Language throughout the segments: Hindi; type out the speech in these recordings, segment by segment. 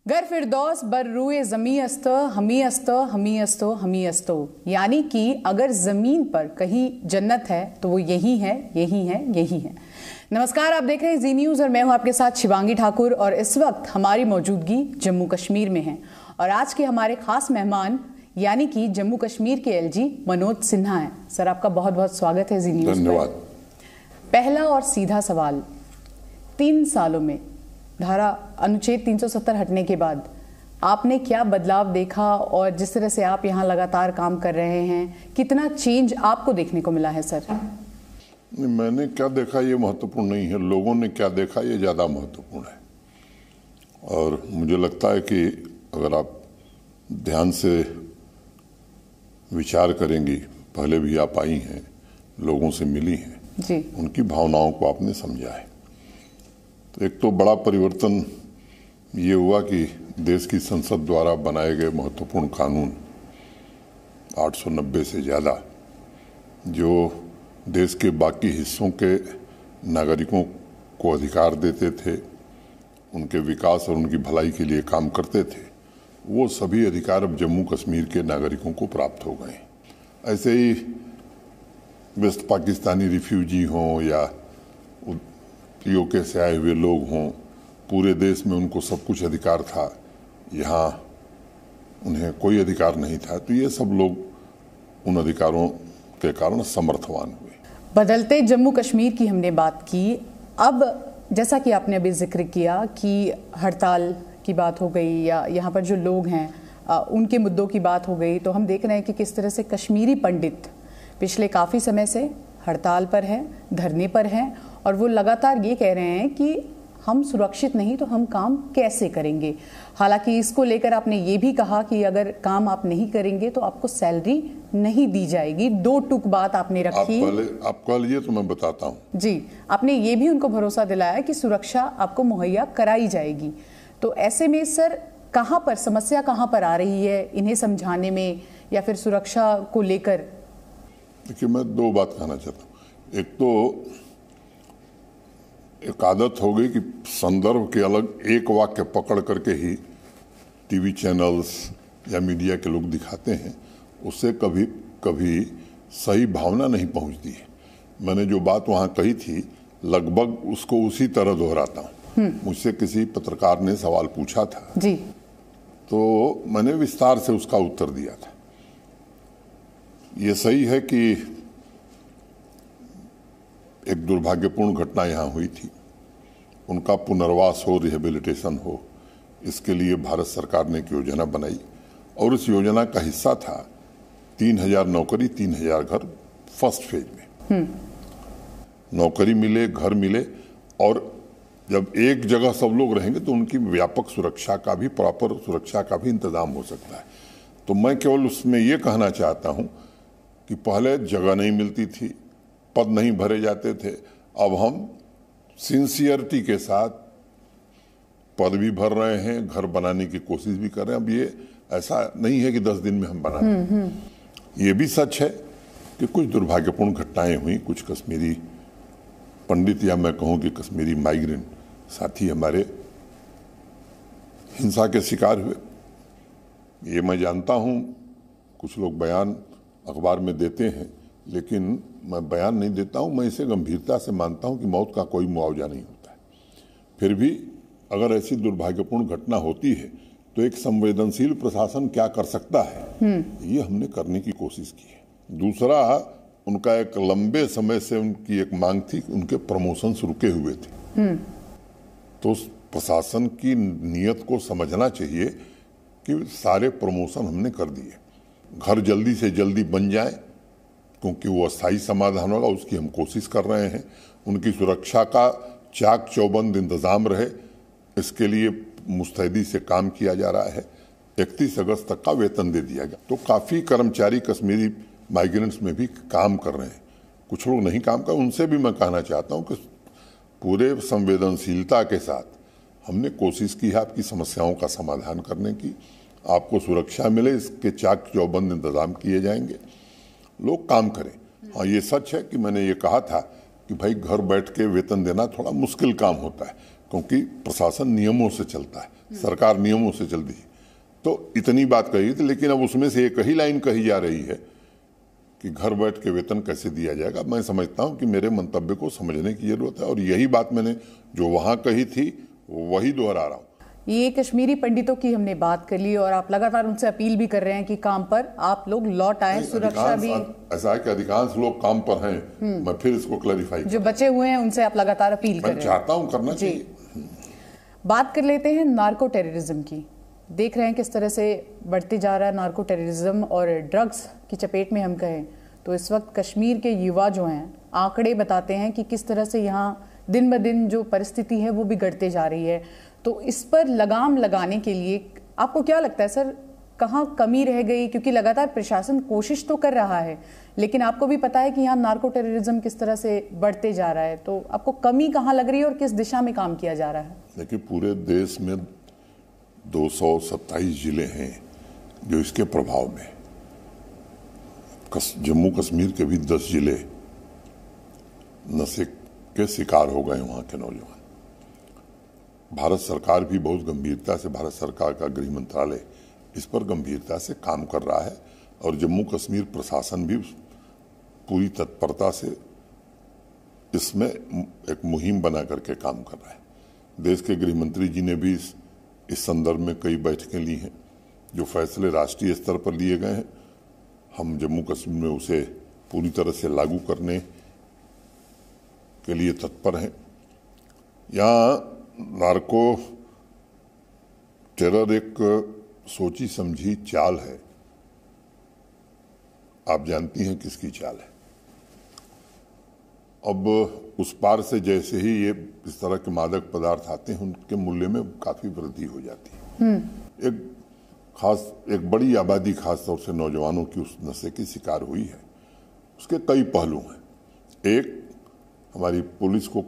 गर फिरदौस बर रूए ज़मी अस्त हमी अस्त हमी अस्तो हमी अस्तो, यानी कि अगर ज़मीन पर कहीं जन्नत है तो वो यही है, यही है, यही है। नमस्कार, आप देख रहे हैं जी न्यूज़ और मैं हूं आपके साथ शिवांगी ठाकुर और इस वक्त हमारी मौजूदगी जम्मू कश्मीर में है और आज के हमारे खास मेहमान यानी कि जम्मू कश्मीर के एलजी मनोज सिन्हा हैं। सर, आपका बहुत बहुत स्वागत है जी न्यूज़। धन्यवाद। पहला और सीधा सवाल, 3 सालों में धारा अनुच्छेद 370 हटने के बाद आपने क्या बदलाव देखा और जिस तरह से आप यहाँ लगातार काम कर रहे हैं, कितना चेंज आपको देखने को मिला है सर? मैंने क्या देखा ये महत्वपूर्ण नहीं है, लोगों ने क्या देखा ये ज़्यादा महत्वपूर्ण है। और मुझे लगता है कि अगर आप ध्यान से विचार करेंगी, पहले भी आप आई हैं, लोगों से मिली हैं जी, उनकी भावनाओं को आपने समझा है। तो एक तो बड़ा परिवर्तन ये हुआ कि देश की संसद द्वारा बनाए गए महत्वपूर्ण कानून 890 से ज़्यादा जो देश के बाकी हिस्सों के नागरिकों को अधिकार देते थे, उनके विकास और उनकी भलाई के लिए काम करते थे, वो सभी अधिकार अब जम्मू कश्मीर के नागरिकों को प्राप्त हो गए। ऐसे ही वेस्ट पाकिस्तानी रिफ्यूजी हों या पीओके से आए हुए लोग हों, पूरे देश में उनको सब कुछ अधिकार था, यहाँ उन्हें कोई अधिकार नहीं था। तो ये सब लोग उन अधिकारों के कारण समर्थवान हुए। बदलते जम्मू कश्मीर की हमने बात की। अब जैसा कि आपने अभी जिक्र किया कि हड़ताल की बात हो गई या यहाँ पर जो लोग हैं उनके मुद्दों की बात हो गई, तो हम देख रहे हैं कि किस तरह से कश्मीरी पंडित पिछले काफ़ी समय से हड़ताल पर हैं, धरने पर हैं और वो लगातार ये कह रहे हैं कि हम सुरक्षित नहीं तो हम काम कैसे करेंगे। हालांकि इसको लेकर आपने ये भी कहा कि अगर काम आप नहीं करेंगे तो आपको सैलरी नहीं दी जाएगी। 2 टूक बात आपने रखी। आप कह लीजिए तो मैं बताता हूँ। जी, आपने ये भी उनको भरोसा दिलाया कि सुरक्षा आपको मुहैया कराई जाएगी। तो ऐसे में सर, कहाँ पर समस्या कहाँ पर आ रही है इन्हें समझाने में या फिर सुरक्षा को लेकर? देखिए, मैं 2 बात कहना चाहता हूँ। एक तो एक आदत हो गई कि संदर्भ के अलग एक वाक्य पकड़ करके ही टीवी चैनल्स या मीडिया के लोग दिखाते हैं, उससे कभी कभी सही भावना नहीं पहुंचती है। मैंने जो बात वहाँ कही थी लगभग उसको उसी तरह दोहराता हूँ। मुझसे किसी पत्रकार ने सवाल पूछा था जी, तो मैंने विस्तार से उसका उत्तर दिया था। ये सही है कि एक दुर्भाग्यपूर्ण घटना यहाँ हुई थी, उनका पुनर्वास हो, रिहेबिलिटेशन हो, इसके लिए भारत सरकार ने एक योजना बनाई और उस योजना का हिस्सा था 3000 नौकरी 3000 घर फर्स्ट फेज में। नौकरी मिले, घर मिले और जब एक जगह सब लोग रहेंगे तो उनकी व्यापक सुरक्षा का भी, प्रॉपर सुरक्षा का भी इंतजाम हो सकता है। तो मैं केवल उसमें ये कहना चाहता हूँ कि पहले जगह नहीं मिलती थी, पद नहीं भरे जाते थे, अब हम सिंसियरिटी के साथ पद भी भर रहे हैं, घर बनाने की कोशिश भी कर रहे हैं। अब ये ऐसा नहीं है कि 10 दिन में हम बना ये भी सच है कि कुछ दुर्भाग्यपूर्ण घटनाएं हुई, कुछ कश्मीरी पंडित या मैं कहूँ कि कश्मीरी माइग्रेंट साथी हमारे हिंसा के शिकार हुए। ये मैं जानता हूँ, कुछ लोग बयान अखबार में देते हैं, लेकिन मैं बयान नहीं देता हूं। मैं इसे गंभीरता से मानता हूं कि मौत का कोई मुआवजा नहीं होता है। फिर भी अगर ऐसी दुर्भाग्यपूर्ण घटना होती है तो एक संवेदनशील प्रशासन क्या कर सकता है, ये हमने करने की कोशिश की है। दूसरा, उनका एक लंबे समय से उनकी एक मांग थी, उनके प्रमोशंस रुके हुए थे। तो प्रशासन की नीयत को समझना चाहिए कि सारे प्रमोशन हमने कर दिए, घर जल्दी से जल्दी बन जाए क्योंकि वो अस्थायी समाधान होगा, उसकी हम कोशिश कर रहे हैं। उनकी सुरक्षा का चाक चौबंद इंतजाम रहे, इसके लिए मुस्तैदी से काम किया जा रहा है। 31 अगस्त तक का वेतन दे दिया गया। तो काफ़ी कर्मचारी कश्मीरी माइग्रेंट्स में भी काम कर रहे हैं, कुछ लोग नहीं काम कर। उनसे भी मैं कहना चाहता हूँ कि पूरे संवेदनशीलता के साथ हमने कोशिश की है आपकी समस्याओं का समाधान करने की, आपको सुरक्षा मिले, इसके चाक चौबंद इंतजाम किए जाएंगे, लोग काम करें। हाँ, ये सच है कि मैंने ये कहा था कि भाई घर बैठ के वेतन देना थोड़ा मुश्किल काम होता है क्योंकि प्रशासन नियमों से चलता है। सरकार नियमों से चलती है। तो इतनी बात कही थी, लेकिन अब उसमें से एक ही लाइन कही जा रही है कि घर बैठ के वेतन कैसे दिया जाएगा। मैं समझता हूं कि मेरे मंतव्य को समझने की जरूरत है और यही बात मैंने जो वहां कही थी वही दोहरा रहा हूं। ये कश्मीरी पंडितों की हमने बात कर ली और आप लगातार उनसे अपील भी कर रहे हैं कि काम पर आप लोग लौट आए, सुरक्षा भी। ऐसा है कि अधिकांश लोग काम पर हैं। मैं फिर इसको क्लैरिफाई, जो बचे हुए हैं उनसे आप लगातार अपील कर रहे हैं। चाहता हूं करना चाहिए। बात कर लेते हैं नार्को टेररिज्म की। देख रहे हैं किस तरह से बढ़ते जा रहा है नार्को टेररिज्म और ड्रग्स की चपेट में हम कहें तो इस वक्त कश्मीर के युवा जो हैं आंकड़े बताते हैं कि किस तरह से यहाँ दिन ब दिन जो परिस्थिति है वो बिगड़ते जा रही है। तो इस पर लगाम लगाने के लिए आपको क्या लगता है सर, कहाँ कमी रह गई? क्योंकि लगातार प्रशासन कोशिश तो कर रहा है, लेकिन आपको भी पता है कि यहाँ नार्को टेररिज्म किस तरह से बढ़ते जा रहा है, तो आपको कमी कहाँ लग रही है और किस दिशा में काम किया जा रहा है? देखिए, पूरे देश में 227 जिले हैं जो इसके प्रभाव में। जम्मू कश्मीर के भी 10 जिले नशे के शिकार हो गए वहां के नौजवान। भारत सरकार भी बहुत गंभीरता से, भारत सरकार का गृह मंत्रालय इस पर गंभीरता से काम कर रहा है और जम्मू कश्मीर प्रशासन भी पूरी तत्परता से इसमें एक मुहिम बना करके काम कर रहा है। देश के गृह मंत्री जी ने भी इस संदर्भ में कई बैठकें ली हैं। जो फैसले राष्ट्रीय स्तर पर लिए गए हैं, हम जम्मू कश्मीर में उसे पूरी तरह से लागू करने के लिए तत्पर हैं। यहाँ नार्को टेरर एक सोची समझी चाल है। आप जानती हैं किसकी चाल है। अब उस पार से जैसे ही ये इस तरह के मादक पदार्थ आते हैं, उनके मूल्य में काफी वृद्धि हो जाती है। एक बड़ी आबादी खास तौर से नौजवानों की उस नशे की शिकार हुई है। उसके कई पहलू हैं। एक, हमारी पुलिस को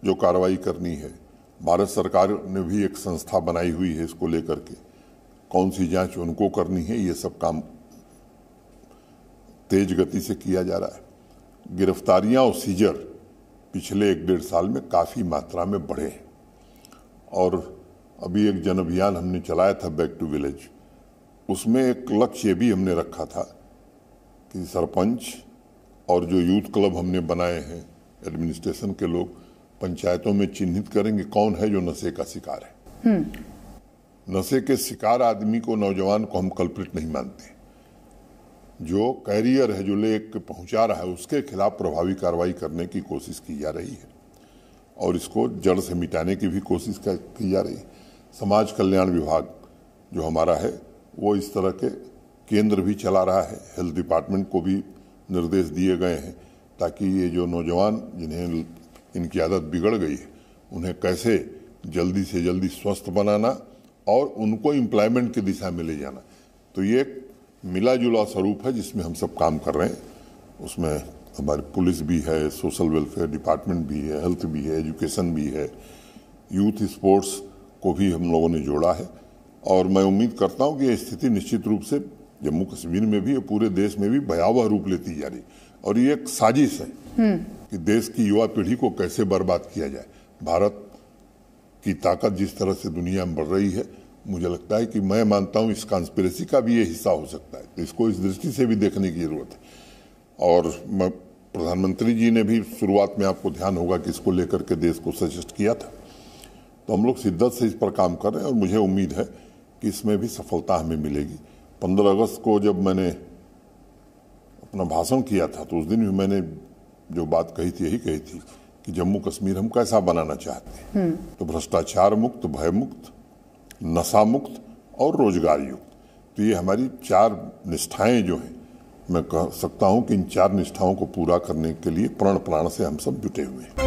जो कार्रवाई करनी है, भारत सरकार ने भी एक संस्था बनाई हुई है इसको लेकर के, कौन सी जांच उनको करनी है, ये सब काम तेज गति से किया जा रहा है। गिरफ्तारियां और सीजर पिछले 1-1.5 साल में काफी मात्रा में बढ़े हैं और अभी एक जन अभियान हमने चलाया था, बैक टू विलेज। उसमें एक लक्ष्य भी हमने रखा था कि सरपंच और जो यूथ क्लब हमने बनाए हैं, एडमिनिस्ट्रेशन के लोग पंचायतों में चिन्हित करेंगे कौन है जो नशे का शिकार है। नशे के शिकार आदमी को, नौजवान को हम कल्प्रिट नहीं मानते। जो कैरियर है, जो लेके पहुंचा रहा है, उसके खिलाफ प्रभावी कार्रवाई करने की कोशिश की जा रही है और इसको जड़ से मिटाने की भी कोशिश की जा रही है। समाज कल्याण विभाग जो हमारा है वो इस तरह के केंद्र भी चला रहा है। हेल्थ डिपार्टमेंट को भी निर्देश दिए गए हैं ताकि ये जो नौजवान जिन्हें इनकी आदत बिगड़ गई है, उन्हें कैसे जल्दी से जल्दी स्वस्थ बनाना और उनको एम्प्लॉयमेंट की दिशा में ले जाना। तो ये एक मिला जुला स्वरूप है जिसमें हम सब काम कर रहे हैं। उसमें हमारी पुलिस भी है, सोशल वेलफेयर डिपार्टमेंट भी है, हेल्थ भी है, एजुकेशन भी है, यूथ स्पोर्ट्स को भी हम लोगों ने जोड़ा है और मैं उम्मीद करता हूं कि ये स्थिति निश्चित रूप से जम्मू कश्मीर में भी, पूरे देश में भी भयावह रूप लेती जा रही और ये एक साजिश है कि देश की युवा पीढ़ी को कैसे बर्बाद किया जाए। भारत की ताकत जिस तरह से दुनिया में बढ़ रही है, मुझे लगता है कि मैं मानता हूं इस कॉन्स्पिरेसी का भी ये हिस्सा हो सकता है। तो इसको इस दृष्टि से भी देखने की जरूरत है और मैं प्रधानमंत्री जी ने भी शुरुआत में, आपको ध्यान होगा कि इसको लेकर के देश को सजेस्ट किया था। तो हम लोग शिद्दत से इस पर काम कर रहे हैं और मुझे उम्मीद है कि इसमें भी सफलता हमें मिलेगी। 15 अगस्त को जब मैंने अपना भाषण किया था तो उस दिन भी मैंने जो बात कही थी, यही कही थी कि जम्मू कश्मीर हम कैसा बनाना चाहते हैं। तो भ्रष्टाचार मुक्त, भय मुक्त, नशा मुक्त और रोजगार युक्त। तो ये हमारी 4 निष्ठाएं जो हैं, मैं कह सकता हूं कि इन 4 निष्ठाओं को पूरा करने के लिए प्रण प्राण से हम सब जुटे हुए हैं।